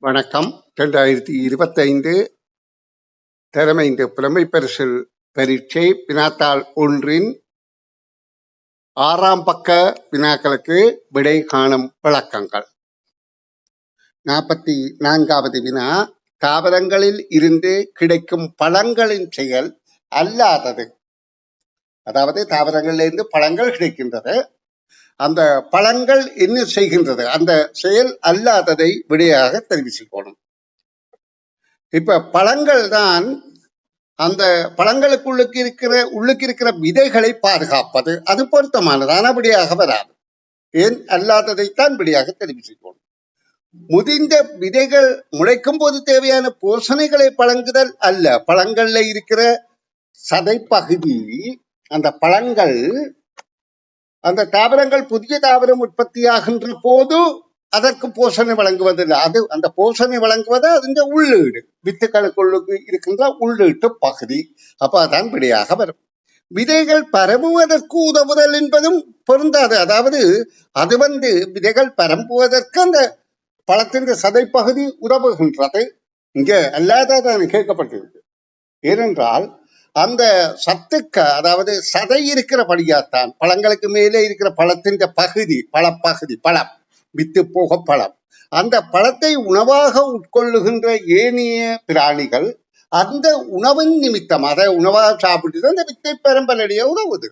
வணக்கம். 2025 திறமைந்து புலமை பரிசில் பரீட்சை வினாத்தாள் 1 6ஆம் பக்க வினாக்களுக்கு விடை காணும் விளக்கங்கள். 44வது வினா, தாவரங்களில் இருந்து கிடைக்கும் பழங்களின் செயல் அல்லாதது. அதாவது தாவரங்களிலிருந்து பழங்கள் கிடைக்கின்றது, அந்த பழங்கள் என்ன செய்கின்றது, அந்த செயல் அல்லாததை விடையாக தெரிவிச்சுக்கணும். இப்ப பழங்கள் தான் அந்த பழங்களுக்குள்ளுக்கு இருக்கிற விதைகளை பாதுகாப்பது, அது பொருத்தமானதான விடையாக வராது. ஏன் அல்லாததைத்தான் விடையாக தெரிவிச்சுக்கணும். முதிர்ந்த விதைகள் முளைக்கும் போது தேவையான போஷணைகளை வழங்குதல் அல்ல. பழங்கள்ல இருக்கிற சதைப்பகுதி, அந்த பழங்கள், அந்த தாவரங்கள் புதிய தாவரம் உற்பத்தியாகின்ற போது அதற்கு போஷணை வழங்குவதில்லை. அது அந்த போஷணை வழங்குவது அதன் உள்ளீடு, வித்துக்களுக்குள்ளுக்கு இருக்கின்ற உள்ளீட்டு பகுதி. அப்ப அதான் விடையாக வரும். விதைகள் பரவுவதற்கு உதவுதல் என்பதும் பொருந்தாது. அதாவது அது விதைகள் பரம்புவதற்கு அந்த பழத்தின் சதைப்பகுதி உதவுகின்றது. இங்க அல்லாதான் கேட்கப்பட்டிருக்கு. ஏனென்றால் அந்த சத்துக்கு, அதாவது சதை இருக்கிறபடியாத்தான் பழங்களுக்கு மேலே இருக்கிற பழத்தின் பகுதி, பழம், வித்து போக பழம், அந்த பழத்தை உணவாக உட்கொள்ளுகின்ற ஏனைய பிராணிகள் அந்த உணவின் நிமித்தம் அதை உணவாக சாப்பிட்டு அந்த வித்தை பெரும்பலடைய உதவுது.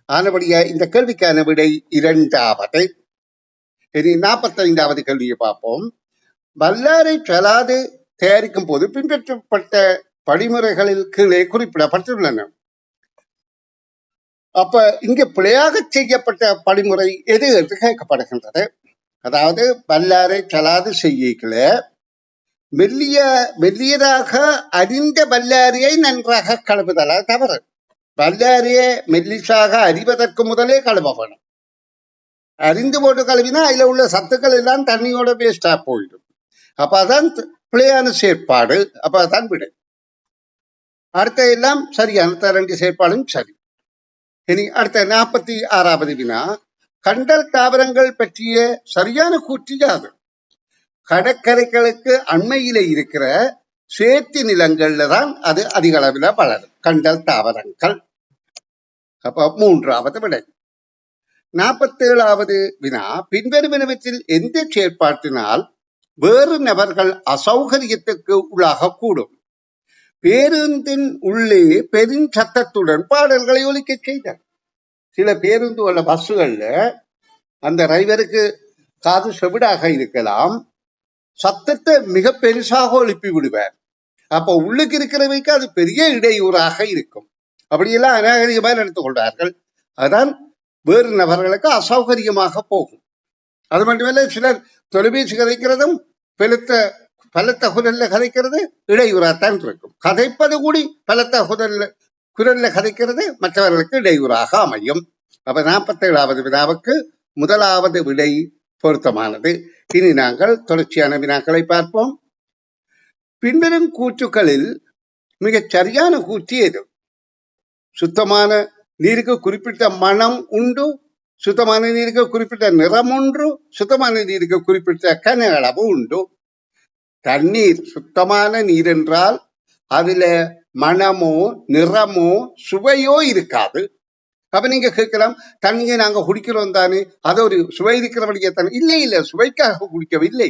ஆனபடியா இந்த கேள்விக்கான விடை 2வது. இனி 45வது கேள்வியை பார்ப்போம். வல்லாரை சலாது தயாரிக்கும் போது பின்பற்றப்பட்ட படிமுறைகளில் கீழே குறிப்பிடப்பட்டுள்ளன. அப்ப இங்க பிழையாக செய்யப்பட்ட படிமுறை எது என்று கேட்கப்படுகின்றது. அதாவது வல்லாரை சலாது செய்யல மெல்லியதாக அறிந்த வல்லாரியை நன்றாக கழுவுதல தவறு. வல்லாரியை மெல்லிசாக அறிவதற்கு முதலே கழுவ வேணும். அறிந்து போட்டு கழுவினா அதுல உள்ள சத்துக்கள் எல்லாம் தண்ணியோட வேஸ்டா போயிடும். அப்ப அதான் பிழையான செயற்பாடு. அப்ப அதான் விடை. அடுத்த எல்லாம் சரியான 2 செயற்பாடும் சரி. இனி அடுத்த 46வது வினா, கண்டல் தாவரங்கள் பற்றிய சரியான கூற்று யாது? கடற்கரைகளுக்கு அண்மையில இருக்கிற சேர்த்தி நிலங்கள்ல தான் அது அதிக அளவில் வளரும் கண்டல் தாவரங்கள். அப்ப 3வது விடை. 47வது வினா, பின்வருவனவற்றில் எந்த செயற்பாட்டினால் வேறு நபர்கள் அசௌகரியத்துக்கு உள்ளாகக்கூடும்? பேருந்தின் உள்ளே பெரும் சத்தத்துடன் பாடல்களை ஒலிக்க செய்தார். சில பேருந்து உள்ள பஸ்ஸுகள்ல அந்த டிரைவருக்கு காது செவிடாக இருக்கலாம், சத்தத்தை மிக பெருசாக எழுப்பி விடுவார். அப்ப உள்ளுக்கு இருக்கிறவைக்கு அது பெரிய இடையூறாக இருக்கும். அப்படியெல்லாம் அநாகரிகமாக நடந்து கொள்வார்கள். அதான் வேறு நபர்களுக்கு அசௌகரியமாக போகும். அது மட்டுமல்ல, சிலர் தொலைபேசி கதைக்கிறதும் பலத்த குரல்ல கதைக்கிறது இடையூறாத்தான் இருக்கும். கதைப்பது கூடி பலத்த குரல்ல கதைக்கிறது மற்றவர்களுக்கு இடையூறாக அமையும். அப்ப 47வது வினாவுக்கு 1வது விடை பொருத்தமானது. இனி நாங்கள் தொடர்ச்சியான வினாக்களை பார்ப்போம். பின்வரும் கூற்றுக்களில் மிகச் சரியான கூற்று எது? சுத்தமான நீருக்கு குறிப்பிட்ட மனம் உண்டு, சுத்தமான நீருக்கு குறிப்பிட்ட நிறம் ஒன்று, சுத்தமான நீருக்கு குறிப்பிட்ட கன அளவு உண்டு. தண்ணீர் சுத்தமான நீர் என்றால் அதுல மனமோ நிறமோ சுவையோ இருக்காது. அப்ப நீங்க கேட்கலாம், தண்ணியை நாங்க குடிக்கிறோம் தானே, அது ஒரு சுவை இருக்கிறபடியே தானே? இல்லை, சுவைக்காக குடிக்கவில்லை.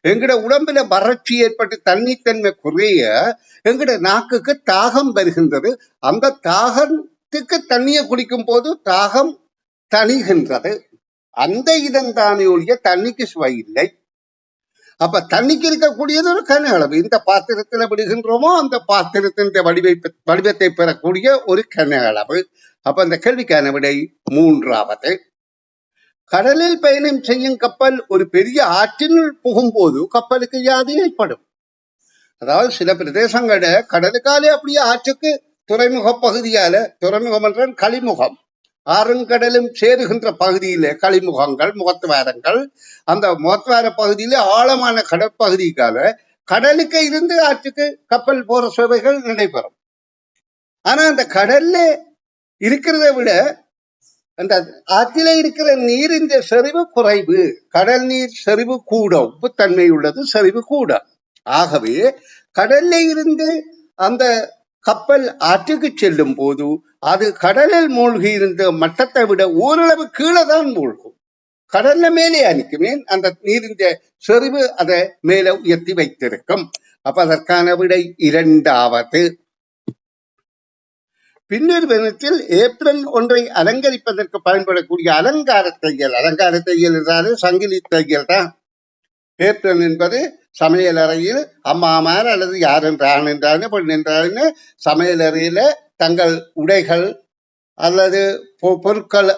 எங்கட உடம்புல வறட்சி ஏற்பட்டு தண்ணித்தன்மை குறைய எங்கட நாக்குக்கு தாகம் வருகின்றது. அந்த தாகத்துக்கு தண்ணியை குடிக்கும் போது தாகம் தணிகின்றது. அந்த இதன் தானே ஒழிய தண்ணிக்கு சுவை இல்லை. அப்ப தண்ணிக்கு இருக்கக்கூடியது ஒரு கன அளவு. இந்த பாத்திரத்துல விடுகின்றோமோ அந்த பாத்திரத்தின் வடிவத்தை பெறக்கூடிய ஒரு கன அளவு. அப்ப அந்த கேள்விக்கான விடை 3வது. கடலில் பயணம் செய்யும் கப்பல் ஒரு பெரிய ஆற்றினுள் புகும்போது கப்பலுக்கு யாது ஏற்படும்? அதாவது சில பிரதேசங்கள கடலுக்காலே அப்படியே ஆற்றுக்கு துறைமுக பகுதியால, துறைமுகம் என்ற களிமுகம், ஆறுங்கடலும் சேருகின்ற பகுதியில களிமுகங்கள், முகத்துவாரங்கள், அந்த முகத்துவார பகுதியில ஆழமான கடற்பகுதிக்கால கடலுக்கு இருந்து ஆற்றுக்கு கப்பல் போற சேவைகள் நடைபெறும். ஆனா அந்த கடல்ல இருக்கிறத விட அந்த ஆற்றில இருக்கிற நீரின் செறிவு குறைவு, கடல் நீர் செறிவு கூட, உப்புத்தன்மை உள்ளது, செறிவு கூட. ஆகவே கடல்ல இருந்து அந்த கப்பல் ஆற்றுக்கு செல்லும் போது அது கடலில் மூழ்கி இருந்த மட்டத்தை விட ஓரளவு கீழே தான் மூழ்கும். கடல்ல மேலே அணிக்குமே அந்த நீரின் செறிவு அதை மேல உயர்த்தி வைத்திருக்கும். அப்ப அதற்கான விடை இரண்டாவது. பின்னர் வினத்தில் ஏப்ரல் ஒன்றை அலங்கரிப்பதற்கு பயன்படக்கூடிய அலங்கார தையல். அலங்கார தையல் என்றால் சங்கிலி தையல் தான். ஏப்ரல் என்பது சமையல் அறையில் அம்மாமார் அல்லது யார் என்றான் என்றாலும் பெண் என்றாலும் சமையல் அறையில தங்கள் உடைகள் அல்லது பொருட்கள்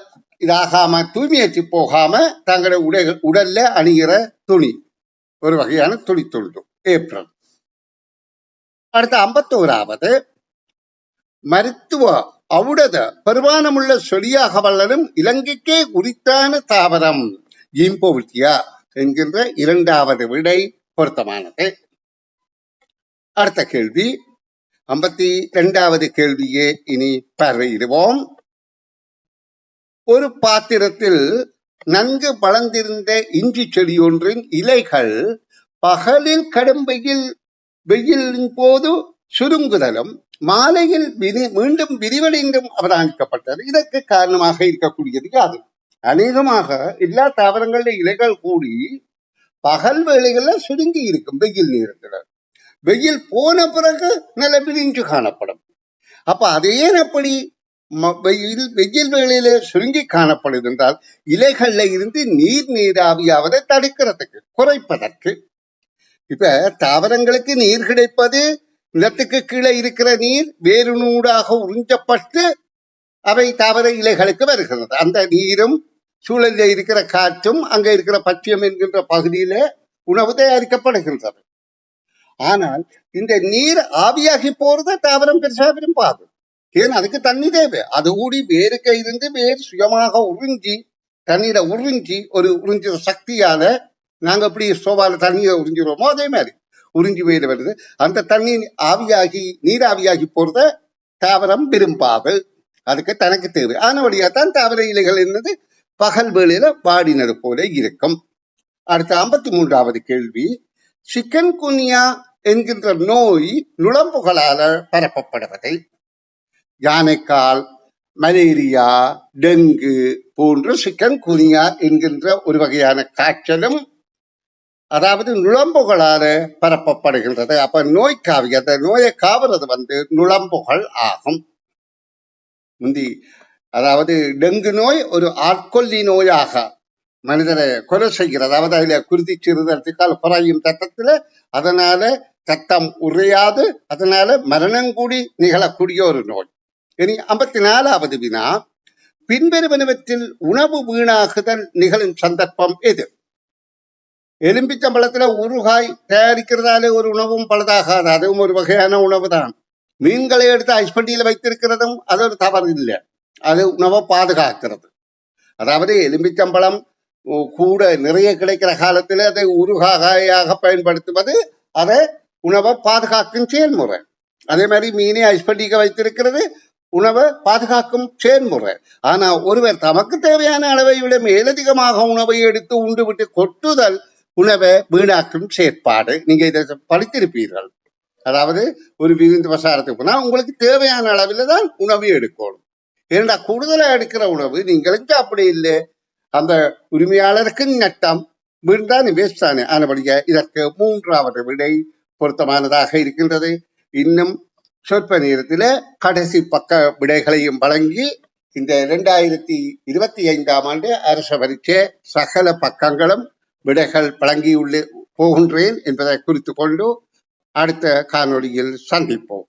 இதாகாம தூய்மையற்றி போகாம தங்களுடைய உடல்ல அணிகிற துணி, ஒரு வகையான துணி தொழுதும் ஏப்ரல். அடுத்த 51வது மருத்துவ ஔடத பெருமானமுள்ள சொலியாக வளரும் இலங்கைக்கே உரித்தான தாவரம் ஜிம்போவிட்டியா என்கின்ற இரண்டாவது விடை பொருத்தமானது. அடுத்த கேள்வி 52வது கேள்வியே இனி பார்வையிடுவோம். ஒரு பாத்திரத்தில் நன்கு வளர்ந்திருந்த இஞ்சி செடி ஒன்றின் இலைகள் பகலில் கடும் வெயிலின் போது சுருங்குதலும் மாலையில் மீண்டும் விரிவடைந்தும் அவதானிக்கப்பட்டது. இதற்கு காரணமாக இருக்கக்கூடியது யாது? அநேகமாக எல்லா தாவரங்களுடைய இலைகள் கூடி பகல் வேளைகள்ல சுருங்கி இருக்கும். வெயில் நேரத்துல வெயில் போன பிறகு நல்ல விரிஞ்சு காணப்படும். அப்ப அதே அப்படி வெயில் வேளையில சுருங்கி காணப்படுது என்றால் இலைகள்ல இருந்து நீராவியாவதை தடுக்கிறதுக்கு, குறைப்பதற்கு. இப்ப தாவரங்களுக்கு நீர் கிடைப்பது நிலத்துக்கு கீழே இருக்கிற நீர் வேறுநூடாக உறிஞ்சப்பட்டு அவை தாவர இலைகளுக்கு வருகிறது. அந்த நீரும் சூழலில் இருக்கிற காற்றும் அங்க இருக்கிற பச்சையம் என்கின்ற பகுதியில உணவு தயாரிக்கப்படுகின்றது. ஆனால் இந்த நீர் ஆவியாகி போறத தாவரம் பெருசா விரும்பாது. ஏன்? அதுக்கு தண்ணி தேவை. அது கூடி வேருக்கு இருந்து வேறு சுயமாக உறிஞ்சி தண்ணீரை உறிஞ்சி ஒரு உறிஞ்சுற சக்தியால நாங்க எப்படி சோபால தண்ணியை உறிஞ்சிடுவோமோ அதே மாதிரி உறிஞ்சி வேறு வருது. அந்த தண்ணி ஆவியாகி நீராவியாகி போறத தாவரம் விரும்பாது. அதுக்கு தனக்கு தேவை. ஆனபடியாத்தான் தாவர இலைகள் என்னது பகல் வேளையில வாடினது போல இருக்கும். அடுத்த 53வது கேள்வி, சிக்கன் குனியா என்கின்ற நோய் நுளம்புகளால பரப்பப்படுவதை யானைக்கால், மலேரியா, டெங்கு போன்ற சிக்கன் குனியா என்கின்ற ஒரு வகையான காய்ச்சலும் அதாவது நுளம்புகளால பரப்பப்படுகின்றது. அப்ப நோய் காவி, அந்த நோயை காவுறது நுளம்புகள் ஆகும். முந்தி அதாவது டெங்கு நோய் ஒரு ஆட்கொல்லி நோயாக மனிதரை கொலை செய்கிறது. அதாவது அதுல குருதி சிறுதற்கால் குறையும் ரத்தத்துல, அதனால ரத்தம் உறையாது, அதனால மரணம் கூடி நிகழக்கூடிய ஒரு நோய். இனி 54வது வினா, பின்வருவனவற்றில் உணவு வீணாகுதல் நிகழும் சந்தர்ப்பம் எது? எலும்பிச்சம்பழத்துல ஊறுகாய் தயாரிக்கிறதாலே ஒரு உணவும் பழுதாகாது, அதுவும் ஒரு வகையான உணவு தான். மீன்களை எடுத்து ஐஸ்பண்டியில வைத்திருக்கிறதும் அது ஒரு தவறு இல்லை, அது உணவை பாதுகாக்கிறது. அதாவது எலும்பிச்சம்பழம் கூட நிறைய கிடைக்கிற காலத்துல அதை ஊறுகாயாக பயன்படுத்துவது அதை உணவை பாதுகாக்கும் செயல்முறை. அதே மாதிரி மீனை ஐஸ்பண்டிக்க வைத்திருக்கிறது உணவை பாதுகாக்கும் செயல்முறை. ஆனா ஒருவர் தமக்கு தேவையான அளவை விட மேலதிகமாக உணவை எடுத்து உண்டு விட்டு கொட்டுதல் உணவை வீணாக்கும் செயற்பாடு. நீங்க இதை படித்திருப்பீர்கள். அதாவது ஒரு விருந்து பிரசாரத்துக்கு போனா உங்களுக்கு தேவையான அளவில் தான் உணவு எடுக்கணும். ஏன்னா கூடுதலா எடுக்கிற உணவு நீங்களுக்கு அப்படி இல்லை, அந்த உரிமையாளருக்கு நட்டம், வீண்தான் வேஸ்ட் தானே. ஆனபடியா இதற்கு 3வது விடை பொருத்தமானதாக இருக்கின்றது. இன்னும் சொற்ப நேரத்தில் கடைசி பக்க விடைகளையும் வழங்கி இந்த 2025ஆம் ஆண்டு அரச பரீட்சை சகல பக்கங்களும் விடைகள் வழங்கியுள்ள போகின்றேன் என்பதை குறித்து கொண்டு அடுத்த காணொளியில் சந்திப்போம்.